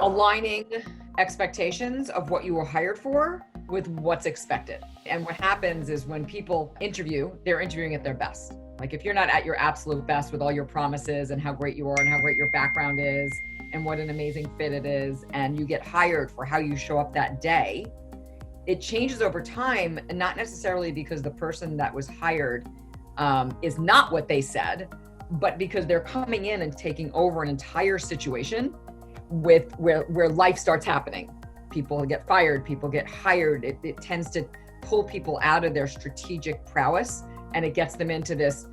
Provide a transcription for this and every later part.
aligning expectations of what you were hired for with what's expected. And what happens is when people interview, they're interviewing at their best. Like if you're not at your absolute best with all your promises and how great you are and how great your background is and what an amazing fit it is, and you get hired for how you show up that day, it changes over time, and not necessarily because the person that was hired is not what they said, but because they're coming in and taking over an entire situation with where life starts happening. People get fired, people get hired. It tends to pull people out of their strategic prowess, and it gets them into this,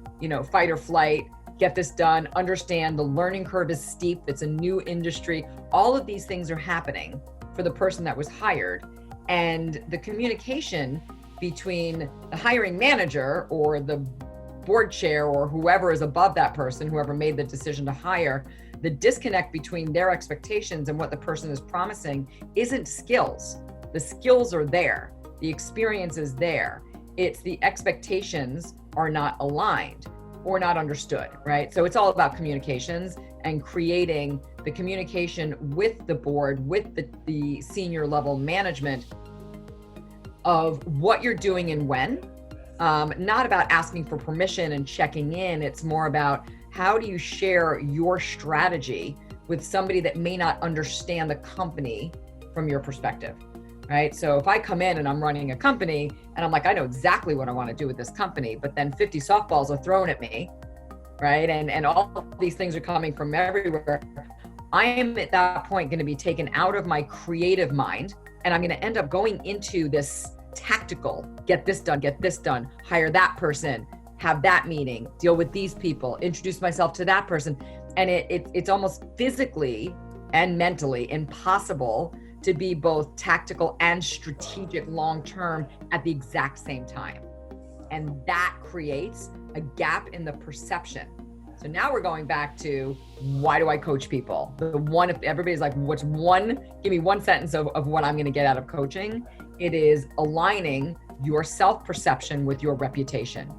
fight or flight, get this done, understand the learning curve is steep. It's a new industry. All of these things are happening for the person that was hired. And the communication between the hiring manager or the board chair or whoever is above that person, whoever made the decision to hire, the disconnect between their expectations and what the person is promising isn't skills. The skills are there. The experience is there. It's the expectations are not aligned or not understood, right? So it's all about communications and creating the communication with the board, with the senior level management of what you're doing and when. Not about asking for permission and checking in. It's more about how do you share your strategy with somebody that may not understand the company from your perspective, right? So if I come in and I'm running a company and I'm like, I know exactly what I want to do with this company, but then 50 softballs are thrown at me, right? And all of these things are coming from everywhere. I am at that point going to be taken out of my creative mind, and I'm going to end up going into this tactical, get this done, hire that person, have that meeting, deal with these people, introduce myself to that person. And it's almost physically and mentally impossible to be both tactical and strategic long-term at the exact same time. And that creates a gap in the perception. So now we're going back to, why do I coach people? If everybody's like, give me one sentence of what I'm going to get out of coaching. It is aligning your self-perception with your reputation.